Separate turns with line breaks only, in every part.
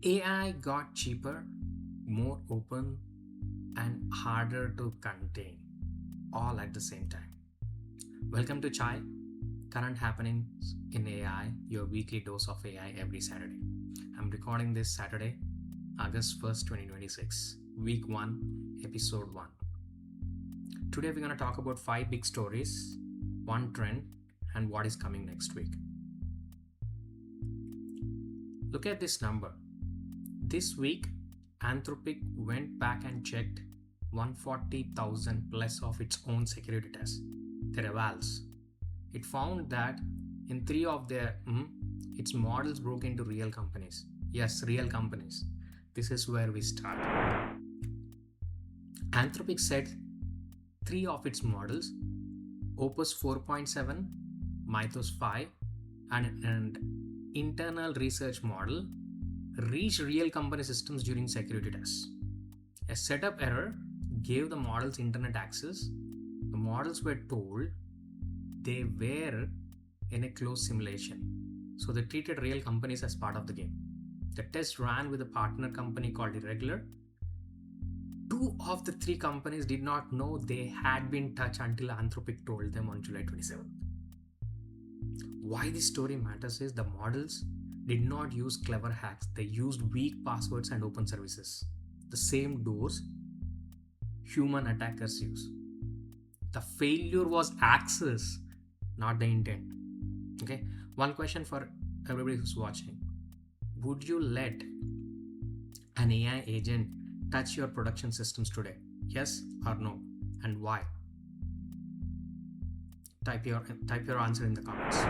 AI got cheaper, more open, and harder to contain, all at the same time. Welcome to Chai, current happenings in AI, your weekly dose of AI every Saturday. I'm recording this Saturday, August 1st, 2026, week 1, episode 1. Today we're going to talk about 5 big stories, 1 trend, and what is coming next week. Look at this number. This week, Anthropic went back and checked 140,000 plus of its own security tests, their evals. It found that in 3 of its models broke into real companies. Yes, real companies. This is where we start. Anthropic said 3 of its models, Opus 4.7, Mythos 5, and an internal research model, reached real company systems during security tests. A setup error gave the models internet access. The models were told they were in a closed simulation. So they treated real companies as part of the game. The test ran with a partner company called Irregular. 2 of the 3 companies did not know they had been touched until Anthropic told them on July 27th. Why this story matters is the models did not use clever hacks. They used weak passwords and open services. The same doors human attackers use. The failure was access, not the intent. Okay, one question for everybody who's watching. Would you let an AI agent touch your production systems today? Yes or no? And why? Type your answer in the comments.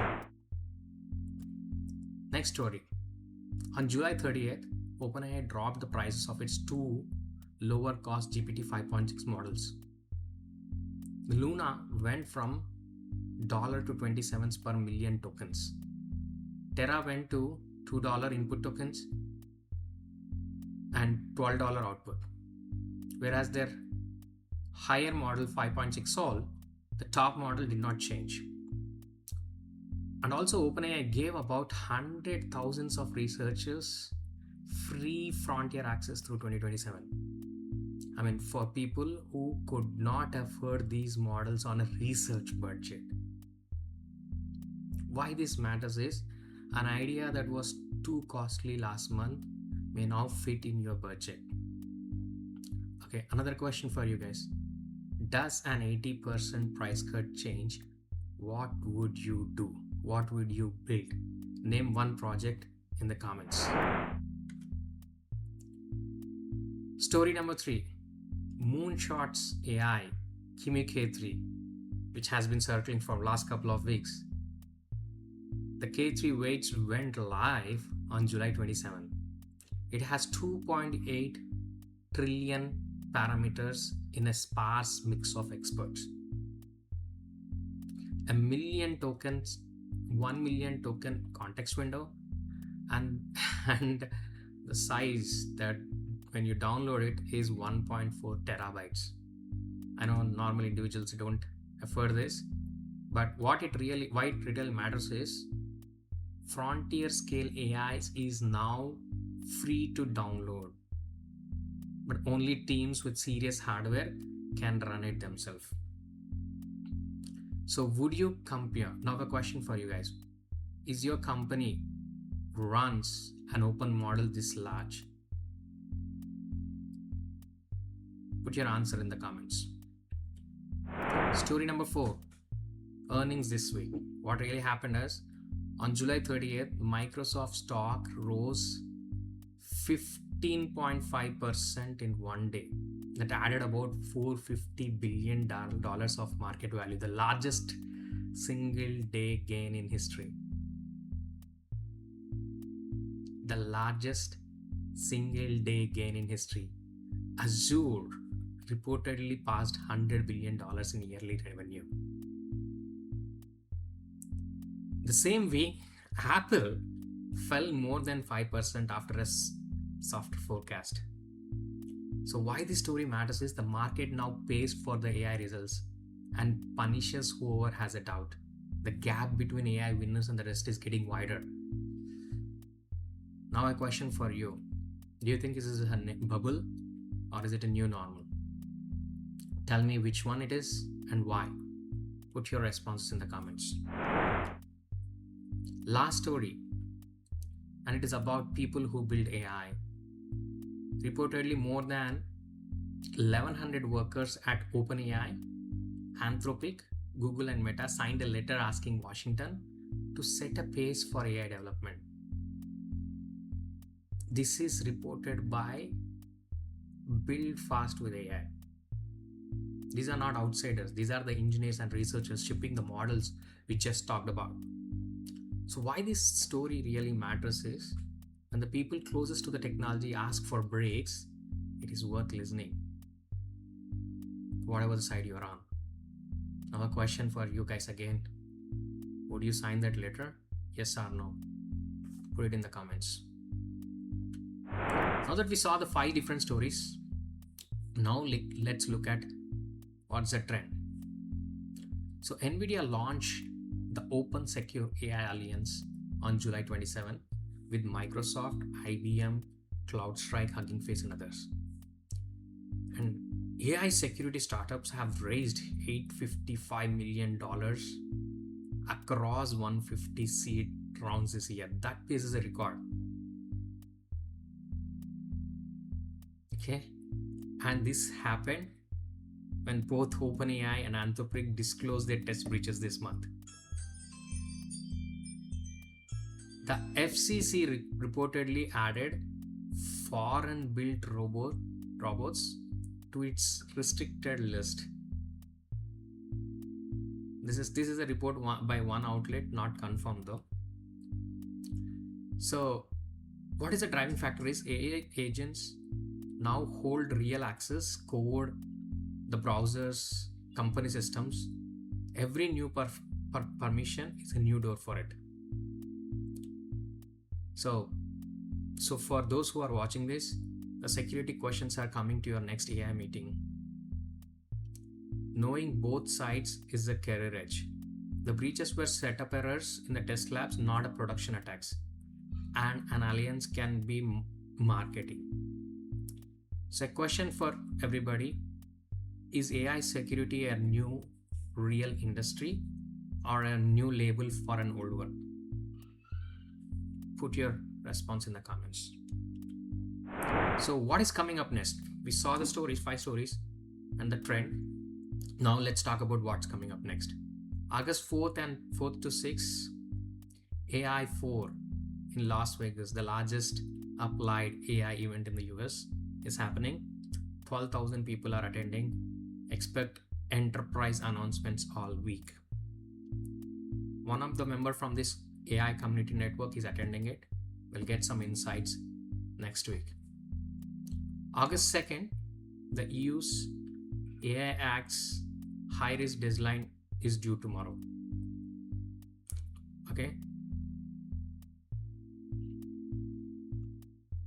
Next story. On July 30th, OpenAI dropped the prices of its 2 lower cost GPT 5.6 models. Luna went from $2 to 27 cents per million tokens. Terra went to $2 input tokens and $12 output. Whereas their higher model 5.6 Sol, the top model did not change. And also OpenAI gave about 100,000 of researchers free frontier access through 2027. I mean, for people who could not afford these models on a research budget. Why this matters is an idea that was too costly last month may now fit in your budget. Okay, another question for you guys. Does an 80% price cut change? What would you do? What would you build? Name one project in the comments. Story number 3. Moonshot's AI, Kimi K3, which has been circling for last couple of weeks. The K3 weights went live on July 27. It has 2.8 trillion parameters in a sparse mix of experts. 1 million tokens, 1 million token context window, and the size that when you download it is 1.4 terabytes. I know normal individuals don't afford this, but why it really matters is frontier scale AI is now free to download, but only teams with serious hardware can run it themselves. So would you compare? Now a question for you guys. Is your company runs an open model this large? Put your answer in the comments. Story number 4. Earnings this week. What really happened is on July 30th, Microsoft stock rose 15.5% in one day. That added about $450 billion of market value, the largest single day gain in history. The largest single day gain in history. Azure reportedly passed $100 billion in yearly revenue. The same way, Apple fell more than 5% after a soft forecast. So why this story matters is the market now pays for the AI results and punishes whoever has a doubt. The gap between AI winners and the rest is getting wider. Now a question for you. Do you think this is a bubble or is it a new normal? Tell me which one it is and why. Put your responses in the comments. Last story, and it is about people who build AI. Reportedly, more than 1,100 workers at OpenAI, Anthropic, Google, and Meta signed a letter asking Washington to set a pace for AI development. This is reported by Build Fast with AI. These are not outsiders. These are the engineers and researchers shipping the models we just talked about. So why this story really matters is when the people closest to the technology ask for breaks, it is worth listening. Whatever the side you're on. Now a question for you guys again. Would you sign that letter? Yes or no? Put it in the comments. Now that we saw the 5 different stories, now let's look at what's the trend. So NVIDIA launched the Open Secure AI Alliance on July 27 with Microsoft, IBM, CloudStrike, Hugging Face, and others. And AI security startups have raised $855 million across 150 seed rounds this year. That pace is a record. Okay, and this happened when both OpenAI and Anthropic disclosed their test breaches this month. The FCC reportedly added foreign-built robots to its restricted list. This is a report by one outlet, not confirmed though. So, what is the driving factor is AI agents now hold real access, code, the browsers, company systems. Every new permission is a new door for it. So for those who are watching this, the security questions are coming to your next AI meeting. Knowing both sides is the career edge. The breaches were setup errors in the test labs, not a production attacks. And an alliance can be marketing. So a question for everybody, is AI security a new real industry or a new label for an old one? Put your response in the comments. So what is coming up next? We saw the stories, 5 stories and the trend. Now let's talk about what's coming up next. August 4th to 6th, AI 4 in Las Vegas, the largest applied AI event in the US, is happening. 12,000 people are attending. Expect enterprise announcements all week. One of the members from this AI community network is attending it. We'll get some insights next week. August 2nd, the EU's AI Act's high-risk deadline is due tomorrow. Okay.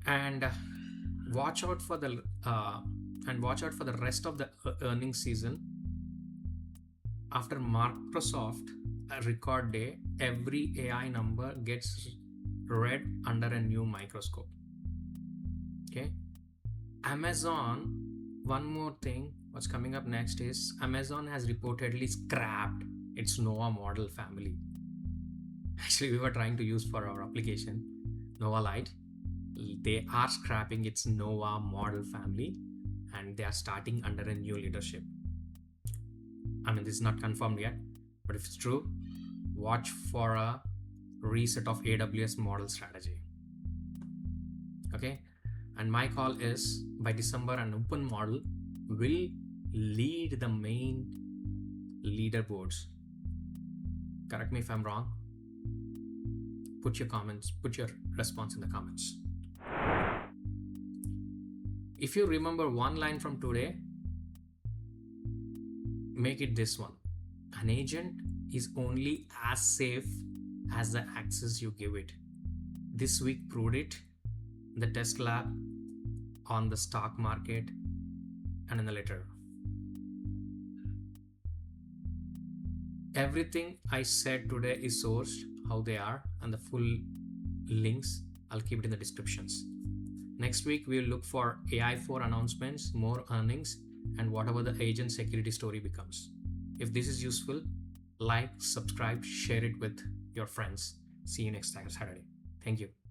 And watch out for the rest of the earnings season. After Microsoft record day, every AI number gets read under a new microscope. Okay. Amazon, one more thing, what's coming up next is Amazon has reportedly scrapped its Nova model family. Actually, we were trying to use for our application, Nova Lite. They are scrapping its Nova model family and they are starting under a new leadership. I mean, this is not confirmed yet, but if it's true, watch for a reset of AWS model strategy. Okay, and my call is by December an open model will lead the main leaderboards. Correct me if I'm wrong. Put your response in the comments. If you remember one line from today, make it this one. An agent is only as safe as the access you give it. This week proved it in the test lab, on the stock market, and in the letter. Everything I said today is sourced, how they are, and the full links I'll keep it in the descriptions. Next week, we'll look for AI4 announcements, more earnings, and whatever the agent security story becomes. If this is useful, like, subscribe, share it with your friends. See you next time, Saturday. Thank you.